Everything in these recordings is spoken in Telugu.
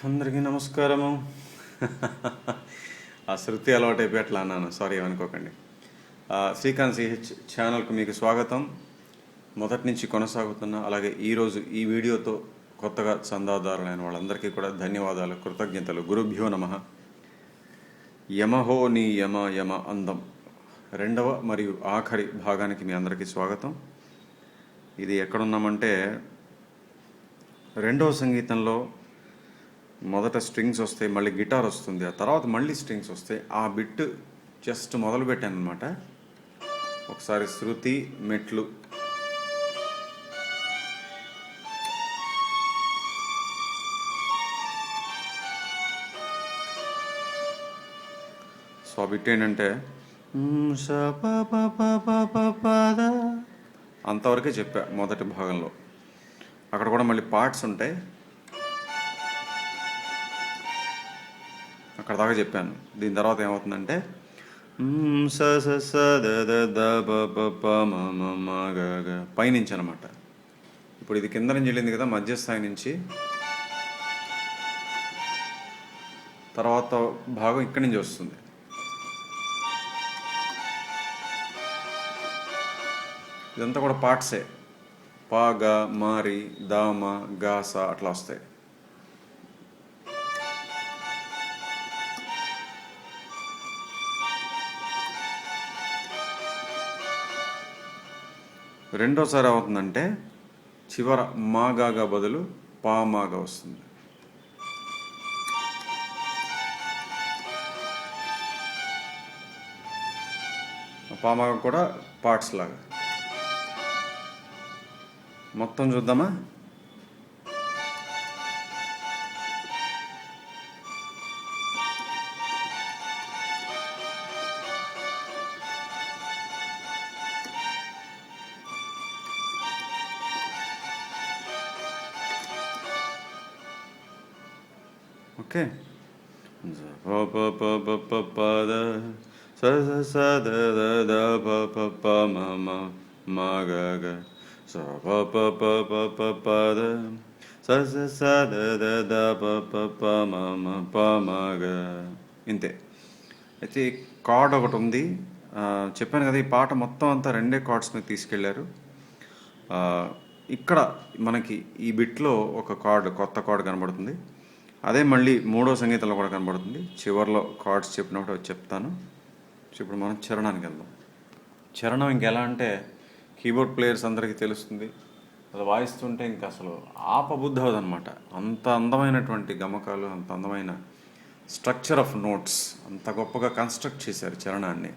అందరికీ నమస్కారము. ఆ శృతి అలవాటు అయిపోయి అట్లా అన్నాను, సారీ ఏమనుకోకండి. శ్రీకాంత్ సిహెచ్ ఛానల్కు మీకు స్వాగతం. మొదటి నుంచి కొనసాగుతున్న, అలాగే ఈరోజు ఈ వీడియోతో కొత్తగా చందాదారులైన వాళ్ళందరికీ కూడా ధన్యవాదాలు, కృతజ్ఞతలు. గురుభ్యో నమః. యమహో నీ యమ యమ అందం రెండవ మరియు ఆఖరి భాగానికి మీ అందరికీ స్వాగతం. ఇది ఎక్కడున్నామంటే రెండవ సంగీతంలో మొదట స్ట్రింగ్స్ వస్తాయి, మళ్ళీ గిటార్ వస్తుంది, ఆ తర్వాత మళ్ళీ స్ట్రింగ్స్ వస్తాయి. ఆ బిట్ జస్ట్ మొదలు పెట్టాను అనమాట. ఒకసారి శృతి మెట్లు, సో ఆ బిట్ ఏంటంటే అంతవరకే చెప్పా మొదటి భాగంలో. అక్కడ కూడా మళ్ళీ పార్ట్స్ ఉంటాయి, అక్కడ దాకా చెప్పాను. దీని తర్వాత ఏమవుతుందంటే స స స ద ద ద ప ప ప మ మ మ గ గ పైనుంచి అనమాట. ఇప్పుడు ఇది కింద నుంచి వెళ్ళింది కదా, మధ్యస్థాయి నుంచి తర్వాత భాగం ఇక్కడి నుంచి వస్తుంది. ఇదంతా కూడా పార్ట్సే. పా గ మారి దామ గాస అట్లా వస్తాయి. రెండోసారి అవుతుందంటే చివర మాగాగా బదులు పామాగా వస్తుంది. పామాగా కూడా పార్ట్స్ లాగా. మొత్తం చూద్దామా? ఓకే. ఇంతే. అయితే కార్డ్ ఒకటి ఉంది, చెప్పాను కదా, ఈ పాట మొత్తం అంతా రెండే కార్డ్స్ మీద తీసుకెళ్లారు. ఇక్కడ మనకి ఈ బిట్లో ఒక కార్డ్, కొత్త కార్డ్ కనబడుతుంది. అదే మళ్ళీ మూడో సంగీతంలో కూడా కనబడుతుంది. చివరిలో కార్డ్స్ చెప్పినప్పుడు అవి చెప్తాను. ఇప్పుడు మనం చరణానికి వెళ్దాం. చరణం ఇంకెలా అంటే కీబోర్డ్ ప్లేయర్స్ అందరికీ తెలుస్తుంది, అది వాయిస్తుంటే ఇంకా అసలు ఆపబుద్ధి అవ్వదన్నమాట. అంత అందమైనటువంటి గమకాలు, అంత అందమైన స్ట్రక్చర్ ఆఫ్ నోట్స్, అంత గొప్పగా కన్స్ట్రక్ట్ చేశారు చరణాన్ని.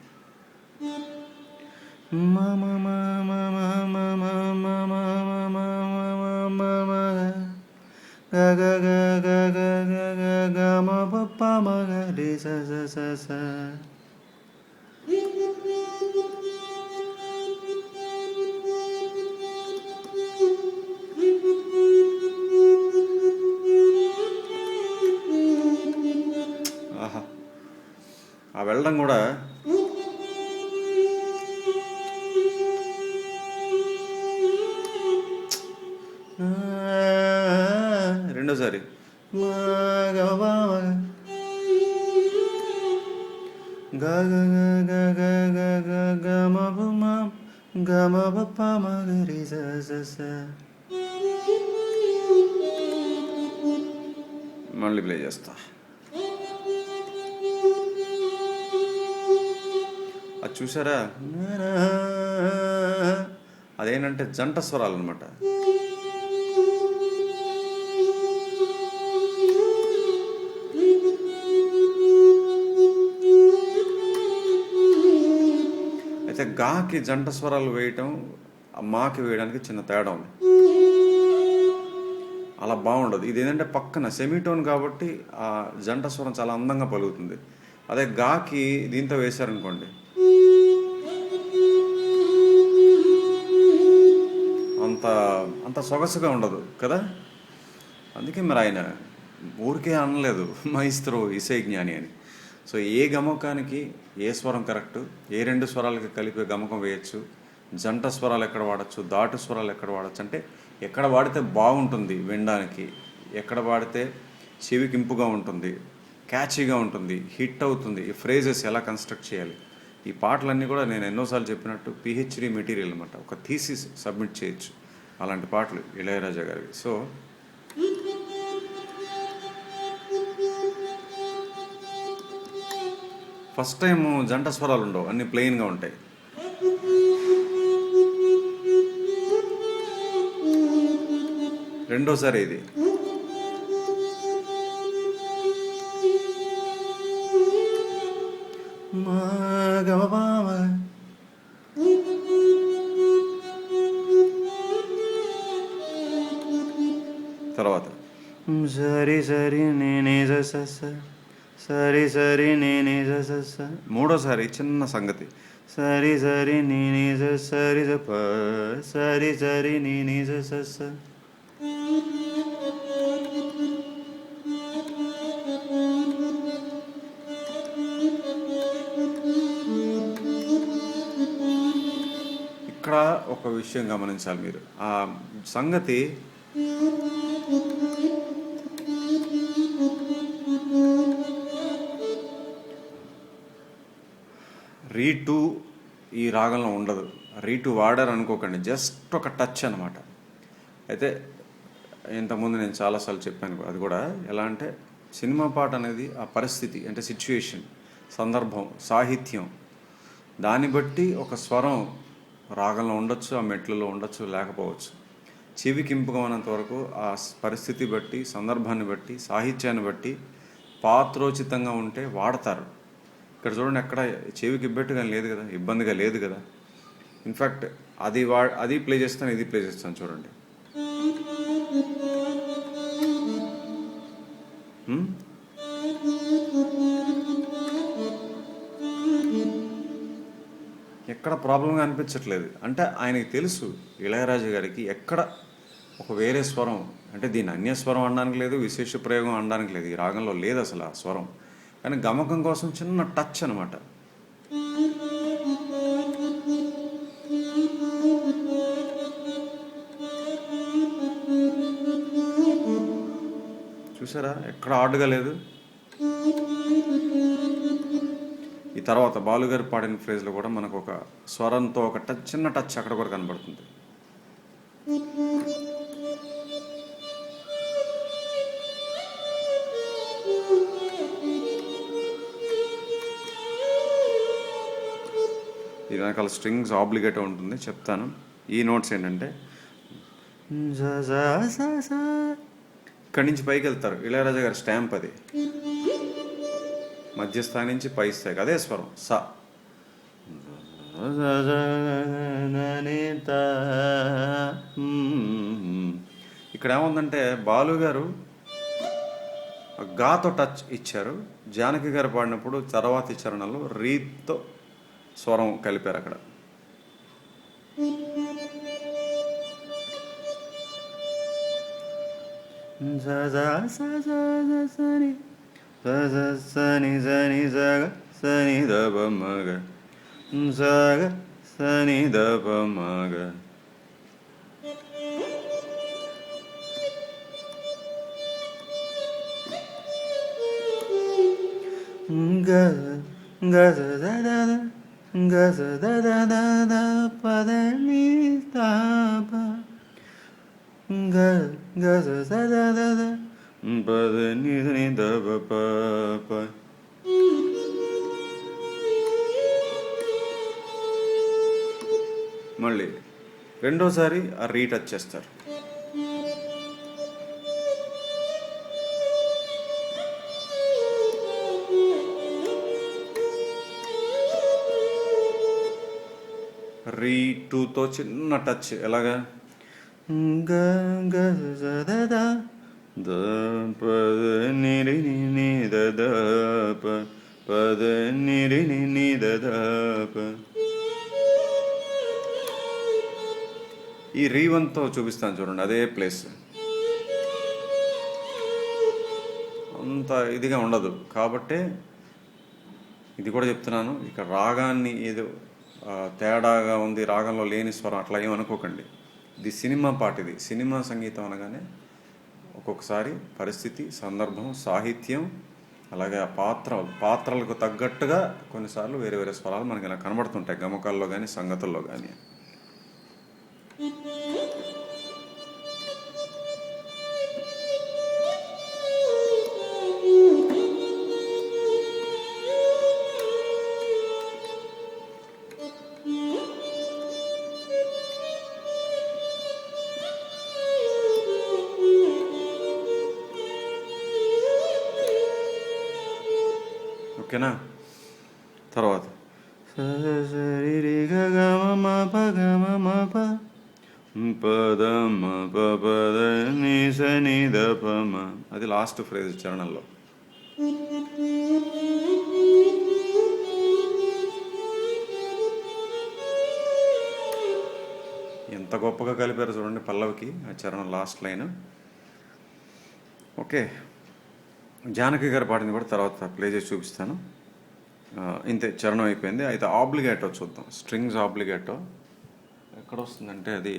ఆహా, ఆ వెళ్ళడం కూడా రెండోసారి మళ్ళీ ప్లే చేస్తా. అది చూసారా, అదేంటంటే జంట స్వరాలు అనమాట. అయితే గాకి జంట స్వరాలు వేయటం, మాకి వేయడానికి చిన్న తేడా ఉంది, అలా బాగుండదు. ఇది ఏంటంటే పక్కన సెమీటోన్ కాబట్టి ఆ జంట స్వరం చాలా అందంగా పలుకుతుంది. అదే గాకి దీంతో వేశారనుకోండి, అంత అంత సొగసుగా ఉండదు కదా. అందుకే మరి ఆయన ఊరికే అనలేదు మైస్త్రో ఇసై జ్ఞాని అని. సో ఏ గమకానికి ఏ స్వరం కరెక్టు, ఏ రెండు స్వరాలకి కలిపి గమకం వేయచ్చు, జంట స్వరాలు ఎక్కడ వాడచ్చు, దాటు స్వరాలు ఎక్కడ వాడచ్చు, అంటే ఎక్కడ వాడితే బాగుంటుంది వినడానికి, ఎక్కడ వాడితే చెవికి ఇంపుగా ఉంటుంది, క్యాచీగా ఉంటుంది, హిట్ అవుతుంది. ఈ ఫ్రేజెస్ ఎలా కన్స్ట్రక్ట్ చేయాలి, ఈ పాటలన్నీ కూడా నేను ఎన్నోసార్లు చెప్పినట్టు పిహెచ్డి మెటీరియల్ అనమాట. ఒక థీసిస్ సబ్మిట్ చేయొచ్చు అలాంటి పాటలు ఇళయరాజా గారివి. సో ఫస్ట్ టైం జంట స్వరాలు ఉండవు, అన్నీ ప్లెయిన్గా ఉంటాయి. రెండోసారి ఇది తర్వాత సరి సరి నేనే సరి సరి నేనే మూడోసారి చిన్న సంగతి సరి సరి నేనే సరి సరి సరి నేనే ఇక్కడ ఒక విషయం గమనించాలి మీరు. ఆ సంగతి రీటు ఈ రాగంలో ఉండదు. రీటు వాడారు అనుకోకండి, జస్ట్ ఒక టచ్ అనమాట. అయితే ఇంతకుముందు నేను చాలాసార్లు చెప్పాను, అది కూడా ఎలా అంటే సినిమా పాట అనేది ఆ పరిస్థితి అంటే సిచ్యుయేషన్, సందర్భం, సాహిత్యం, దాన్ని బట్టి ఒక స్వరం రాగంలో ఉండొచ్చు, ఆ మెట్లలో ఉండొచ్చు, లేకపోవచ్చు. చెవికి ఇంపుగా ఉన్నంత వరకు ఆ పరిస్థితి బట్టి, సందర్భాన్ని బట్టి, సాహిత్యాన్ని బట్టి పాత్రోచితంగా ఉంటే వాడతారు. ఇక్కడ చూడండి, ఎక్కడ చెవికి ఇబ్బట్టుగా లేదు కదా, ఇబ్బందిగా లేదు కదా. ఇన్ఫ్యాక్ట్ అది ప్లే చేస్తాను, ఇది ప్లే చేస్తాను చూడండి. ఎక్కడ ప్రాబ్లంగా అనిపించట్లేదు. అంటే ఆయనకి తెలుసు, ఇళయరాజా గారికి ఎక్కడ ఒక వేరే స్వరం అంటే దీన్ని అన్యస్వరం అనడానికి లేదు, విశేష ప్రయోగం అనడానికి లేదు, ఈ రాగంలో లేదు అసలు ఆ స్వరం. కానీ గమకం కోసం చిన్న టచ్ అనమాట. చూసారా, ఎక్కడ ఆర్డ్గా లేదు. ఈ తర్వాత బాలుగారు పాడిన ఫ్రేజ్లో కూడా మనకు ఒక స్వరంతో ఒక చిన్న టచ్ అక్కడ కూడా కనబడుతుంది. ఈ వెనకాల స్ట్రింగ్స్ ఆబ్లిగేట్ ఉంటుంది, చెప్తాను. ఈ నోట్స్ ఏంటంటే ఇక్కడి నుంచి పైకి వెళ్తారు, ఇళయరాజా గారి స్టాంప్ అది. మధ్యస్థాయి నుంచి పై స్థాయికి అదే స్వరం స. ఇక్కడ ఏముందంటే బాలు గారు గాతో టచ్ ఇచ్చారు, జానకి గారు పాడినప్పుడు తర్వాతి చరణంలో రీతో స్వరం కలిపారు అక్కడ. సని సని సగ సని దప మగ సగ సని దప మగ. గజ గజ ద పద ని తాప గజ ద పద ని దప ప. మళ్ళీ రెండోసారి ఆ రీ టచ్ చేస్తారు. రీ టూతో చిన్న టచ్ ఎలాగా పద నిరి ని దప పద నిరి ని దప. ఈ రీవన్తో చూపిస్తాను చూడండి, అదే ప్లేస్ అంత ఇదిగా ఉండదు. కాబట్టి ఇది కూడా చెప్తున్నాను, ఇక రాగాన్ని ఏదో తేడాగా ఉంది, రాగంలో లేని స్వరం అట్లా ఏమనుకోకండి. ఇది సినిమా పాట, ఇది సినిమా సంగీతం అనగానే ఒక్కొక్కసారి పరిస్థితి, సందర్భం, సాహిత్యం, అలాగే ఆ పాత్రలకు తగ్గట్టుగా కొన్నిసార్లు వేరే వేరే స్వరాలు మనకి ఇలా కనబడుతుంటాయి గమకాల్లో కానీ సంగతుల్లో కానీ. ఓకేనా? తర్వాత అది లాస్ట్ ఫ్రేజ్ చరణంలో. ఎంత గొప్పగా కలిపారు చూడండి పల్లవికి ఆ చరణం లాస్ట్ లైన్. ఓకే, జానకి గారు పాడింది కూడా తర్వాత ప్లే చేసి చూపిస్తాను. ఇంతే, చరణం అయిపోయింది. అయితే ఆబ్లిగేటో చూద్దాం. స్ట్రింగ్స్ ఆబ్లిగేటో ఎక్కడ వస్తుందంటే అది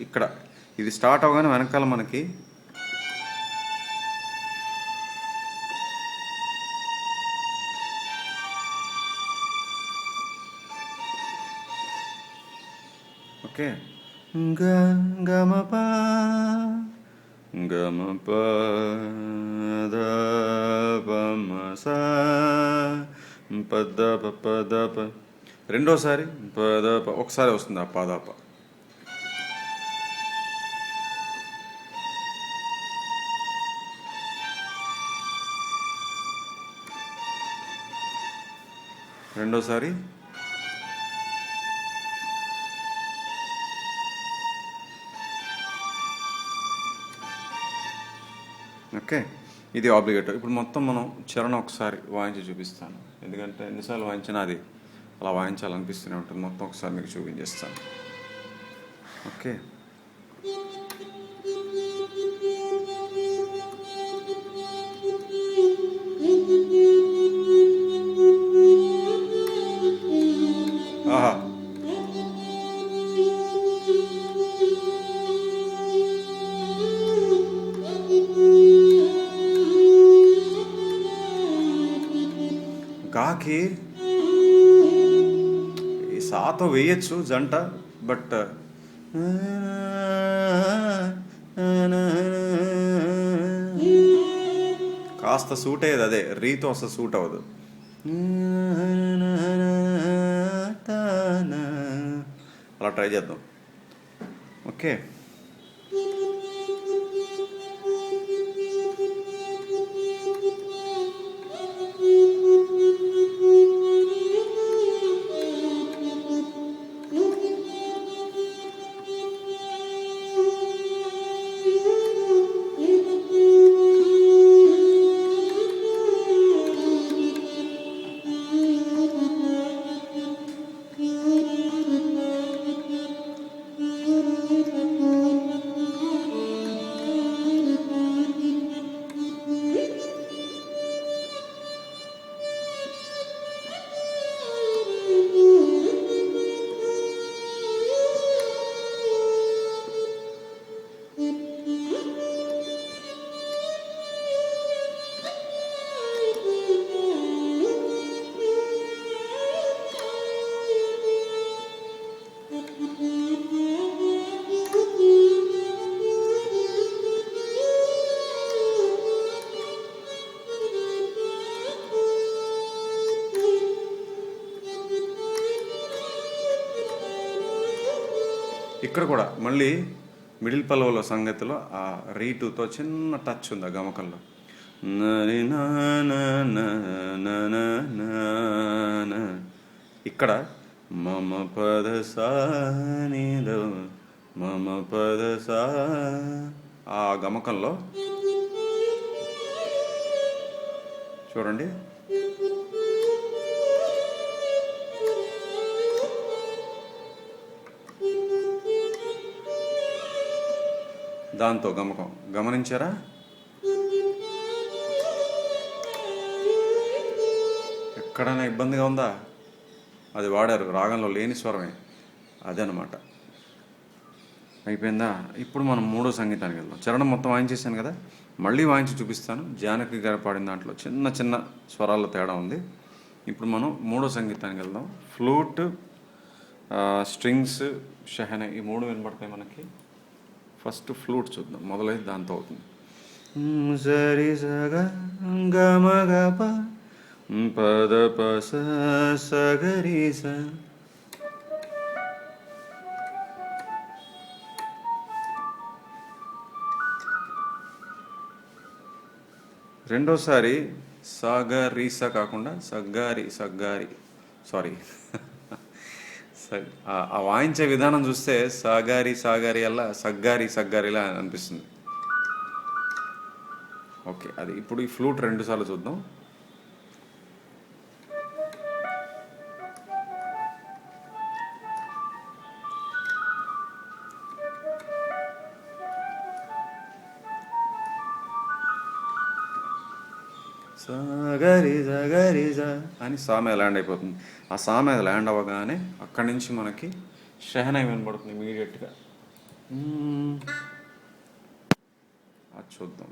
ఇక్కడ. ఇది స్టార్ట్ అవగానే వెనకాల మనకి ఓకే గమప గమప పదప పదప, రెండోసారి పదప, ఒకసారి వస్తుంది ఆ పదప. రెండోసారి ఓకే, ఇది ఆబ్లిగేటో. ఇప్పుడు మొత్తం మనం చరణం ఒకసారి వాయించి చూపిస్తాను, ఎందుకంటే ఎన్నిసార్లు వాయించినా అది అలా వాయించాలనిపిస్తూనే ఉంటుంది. మొత్తం ఒకసారి మీకు చూపించేస్తాను. ఓకే, ఆహా, గాకి ఈ సాతో వేయచ్చు జంట, బట్ కాస్త సూట్ అయ్యేది అదే, రీతో అసలు సూట్ అవ్వదు. అలా ట్రై చేద్దాం. ఓకే, ఇక్కడ కూడా మళ్ళీ మిడిల్ పల్లవుల సంగతిలో ఆ రీటుతో చిన్న టచ్ ఉంది ఆ గమకంలో. ఇక్కడ మమ పద సానిద మమ పద సా, ఆ గమకంలో చూడండి. దాంతో గమకం గమనించారా? ఎక్కడైనా ఇబ్బందిగా ఉందా? అది వాడారు, రాగంలో లేని స్వరమే అదనమాట. అయిపోయిందా? ఇప్పుడు మనం మూడో సంగీతానికి వెళ్దాం. చరణం మొత్తం వాయించేసాను కదా, మళ్ళీ వాయించి చూపిస్తాను. జానకి గారు పాడిన దాంట్లో చిన్న చిన్న స్వరాల తేడా ఉంది. ఇప్పుడు మనం మూడో సంగీతానికి వెళ్దాం. ఫ్లూట్, స్ట్రింగ్స్, షెహన, ఈ మూడు వినపడతాయి మనకి. ఫస్ట్ ఫ్లూట్ చూద్దాం, మొదలైతే దాంతో అవుతుంది. సరి సగ గమ గప పద పస సగరి స. రెండోసారి సగరీస కాకుండా సగ్గారి సగ్గారి, సారీ ఆ వాయించే విధానం చూస్తే సాగారి సాగారి అలా సగ్గారి సగ్గారిలా అనిపిస్తుంది. ఓకే, అది ఇప్పుడు ఈ ఫ్లూట్ 2 సార్లు చూద్దాం. సగరి సగరిజ అని సా మీద ల్యాండ్ అయిపోతుంది. ఆ సా మీద ల్యాండ్ అవ్వగానే అక్కడి నుంచి మనకి షెహనై వినబడుతుంది ఇమీడియట్గా. అది చూద్దాం.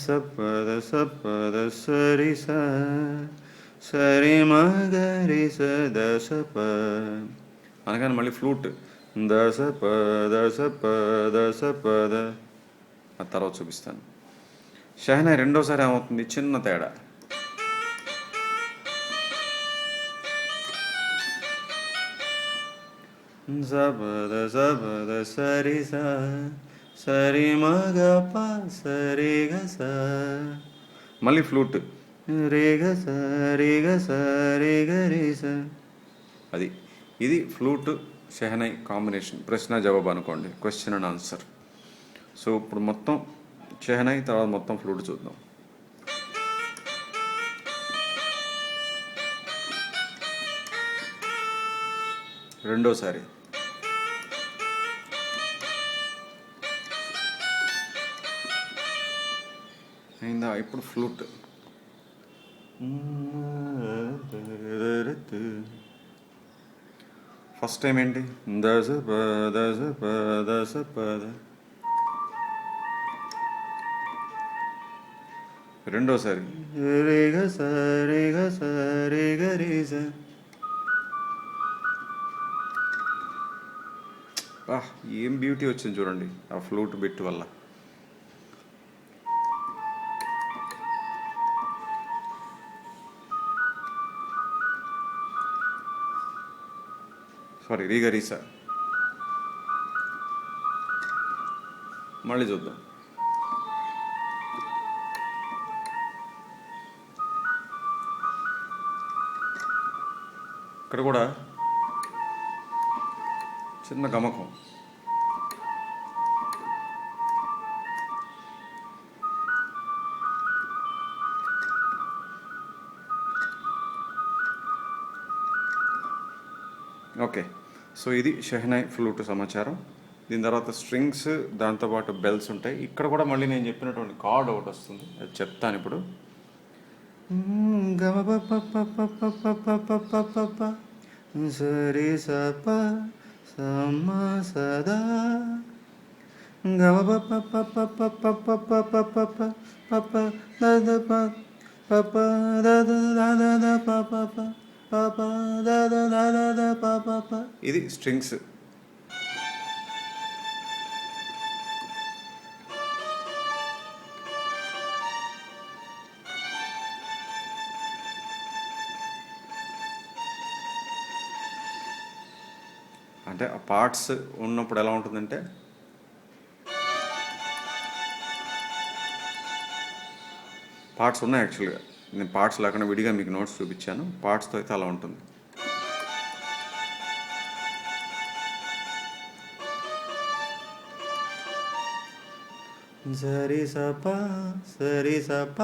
సపద సపద సరి సరి మగరి స సప అనగానే మళ్ళీ ఫ్లూట్ దశ పద సపద. ఆ తర్వాత చూపిస్తాను. షెహనాయ్ రెండోసారి ఏమవుతుంది, చిన్న తేడా. సపద సపద సరి సరి మగ ప సరి గ స. మళ్ళీ ఫ్లూట్ రే గ స రే గ స రే గ రే స. అది ఇది ఫ్లూట్ షెహనాయ్ కాంబినేషన్. ప్రశ్న జవాబు అనుకోండి, క్వశ్చన్ అండ్ ఆన్సర్. సో ఇప్పుడు మొత్తం షెహనాయ్, తర్వాత మొత్తం ఫ్లూట్ చూద్దాం. రెండోసారి అయిందా? ఇప్పుడు ఫ్లూట్. ఫస్ట్ టైం ఏంటి, దశ పద దశ పద. రెండోసారి రే గ స రే గ స రే గ రే స. ఏం బ్యూటీ వచ్చింది చూడండి ఆ ఫ్లూట్ బిట్ వల్ల. సారీ, రీగరీసా. మళ్ళీ చూద్దాం. ఇక్కడ కూడా చిన్న గమకం. ఓకే, సో ఇది షెహనాయ్ ఫ్లూట్ సమాచారం. దీని తర్వాత స్ట్రింగ్స్, దాంతోపాటు బెల్స్ ఉంటాయి. ఇక్కడ కూడా మళ్ళీ నేను చెప్పినటువంటి కార్డ్ ఒకటి వస్తుంది, అది చెప్తాను ఇప్పుడు. సరి సప సమ సదా గమ ఇది స్ట్రింగ్స్. అంటే ఆ పార్ట్స్ ఉన్నప్పుడు ఎలా ఉంటుందంటే, పార్ట్స్ ఉన్నాయి యాక్చువల్గా, నేను పార్ట్స్ లేకుండా విడిగా మీకు నోట్స్ చూపించాను. పార్ట్స్తో అయితే అలా ఉంటుంది. సరి సప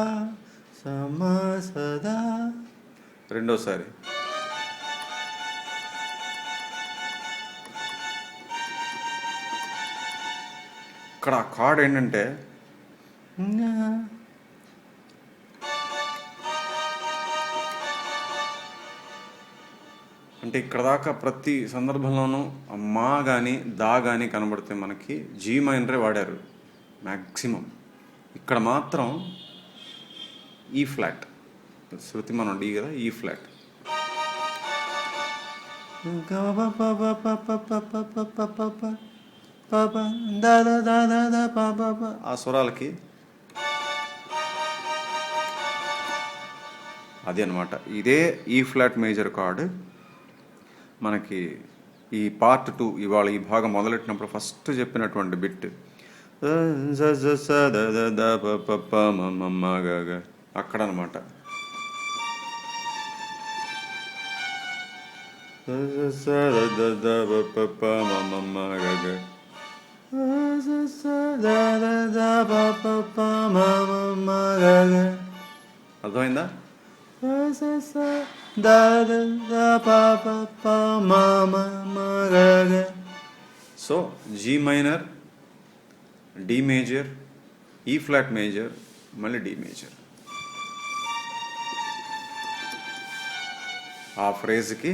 సమ సదా. రెండోసారి ఇక్కడ కార్డ్ ఏంటంటే అంటే ఇక్కడ దాకా ప్రతి సందర్భంలోనూ మా కానీ దా కానీ కనబడితే మనకి జీ మైనరే వాడారు మ్యాక్సిమం. ఇక్కడ మాత్రం ఈ ఫ్లాట్, శృతి మనం డి కదా, ఈ ఫ్లాట్. ఆ స్వరాలకి అది అనమాట. ఇదే ఈ ఫ్లాట్ మేజర్ కార్డ్ మనకి ఈ పార్ట్ 2 ఇవాళ ఈ భాగం మొదలెట్టినప్పుడు ఫస్ట్ చెప్పినటువంటి బిట్ అక్కడ అనమాట. అర్థమైందా? So G minor, D major, E flat major, మళ్ళీ డి మేజర్. ఆ ఫ్రేజ్కి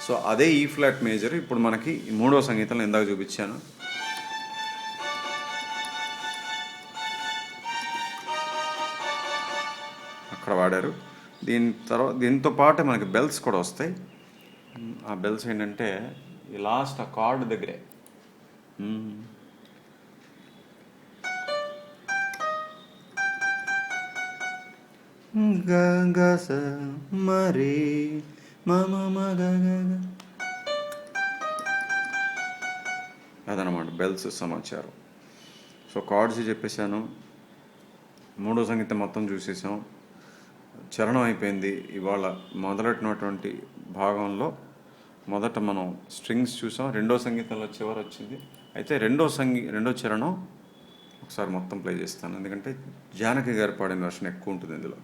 సో అదే ఈ ఫ్లాట్ మేజర్ ఇప్పుడు మనకి మూడో సంగీతంలో ఇందాక చూపించాను. అక్కడ వాడారు. దీంతో పాటు మనకి బెల్స్ కూడా వస్తాయి. ఆ బెల్స్ ఏంటంటే ఈ లాస్ట్ ఆ కార్డ్ దగ్గరే మరి అదనమాట బెల్స్ సమాచారం. సో కార్డ్స్ చెప్పేశాను, మూడో సంగీతం మొత్తం చూసేసాం, చరణం అయిపోయింది. ఇవాళ మొదలెట్టినటువంటి భాగంలో మొదట మనం స్ట్రింగ్స్ చూసాం, రెండో సంగీతంలో చివరి వచ్చింది. అయితే రెండో చరణం ఒకసారి మొత్తం ప్లే చేస్తాను, ఎందుకంటే జానకి గారు పాడిన వర్షన్ ఎక్కువ ఉంటుంది ఇందులో.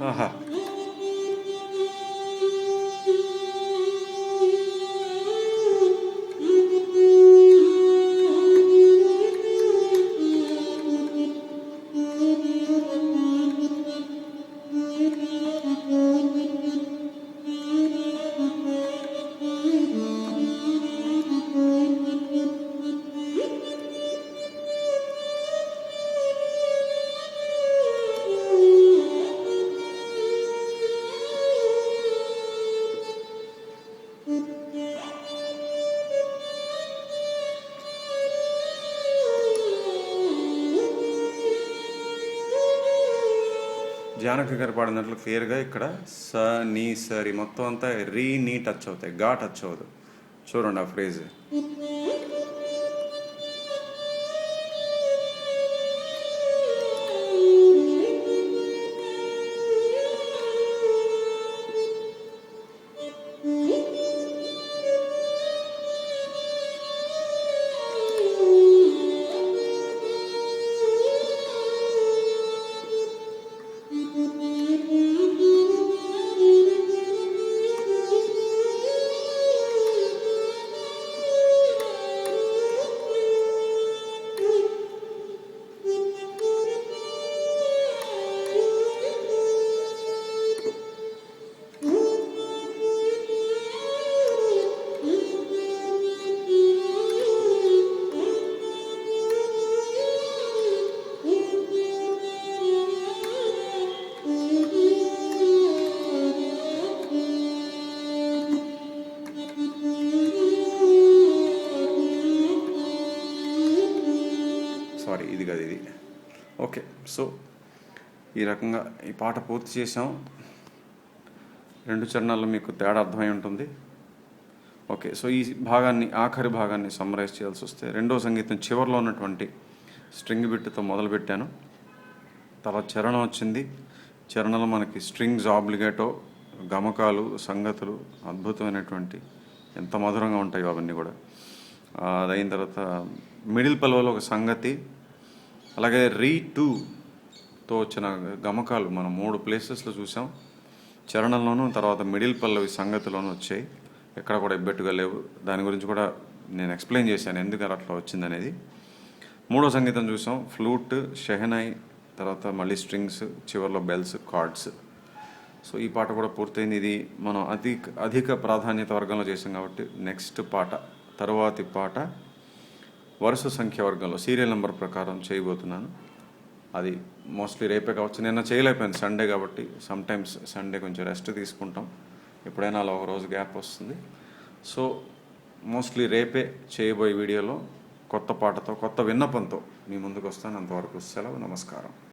ఆహా, జానకి గారు పాడిన దాంట్లో క్లియర్గా ఇక్కడ స నీ సరి మొత్తం అంతా రీ నీ టచ్ అవుతాయి, గా టచ్ అవ్వదు. చూడండి ఆ ఫ్రేజ్. సారీ, ఇది కాదు, ఇది. ఓకే, సో ఈ రకంగా ఈ పాట పూర్తి చేసాం. రెండు చరణాల్లో మీకు తేడా అర్థమై ఉంటుంది. ఓకే, సో ఈ భాగాన్ని, ఆఖరి భాగాన్ని సమ్మరైజ్ చేయాల్సి వస్తే, రెండో సంగీతం చివరిలో ఉన్నటువంటి స్ట్రింగ్ బిట్తో మొదలుపెట్టాను. తర్వాత చరణం వచ్చింది. చరణంలో మనకి స్ట్రింగ్స్ ఆబ్లిగేటో, గమకాలు, సంగతులు అద్భుతమైనటువంటి, ఎంత మధురంగా ఉంటాయో అవన్నీ కూడా. అది అయిన తర్వాత మిడిల్ పల్లవిలో ఒక సంగతి, అలాగే రీ 2తో వచ్చిన గమకాలు మనం 3 ప్లేసెస్లో చూసాం. చరణంలోనూ తర్వాత మిడిల్ పల్లవి సంగతిలోనూ వచ్చాయి. ఎక్కడ కూడా ఇబ్బెట్టుగా లేవు. దాని గురించి కూడా నేను ఎక్స్ప్లెయిన్ చేశాను ఎందుకు అట్లా వచ్చిందనేది. 3వ సంగీతం చూసాం, ఫ్లూట్, షెహనాయ్, తర్వాత మళ్ళీ స్ట్రింగ్స్, చివరిలో బెల్స్, కార్డ్స్. సో ఈ పాట కూడా పూర్తయింది. ఇది మనం అధిక ప్రాధాన్యత వర్గంలో చేసాం కాబట్టి నెక్స్ట్ పాట, తరువాతి పాట వరుస సంఖ్య వర్గంలో సీరియల్ నెంబర్ ప్రకారం చేయబోతున్నాను. అది మోస్ట్లీ రేపే కావచ్చు. నిన్న చేయలేకపోయింది, సండే కాబట్టి. సమ్టైమ్స్ సండే కొంచెం రెస్ట్ తీసుకుంటాం, ఎప్పుడైనా అలా ఒక రోజు గ్యాప్ వస్తుంది. సో మోస్ట్లీ రేపే చేయబోయే వీడియోలో కొత్త పాటతో, కొత్త విన్నపంతో మీ ముందుకు వస్తాను. అంతవరకు సెలవు, నమస్కారం.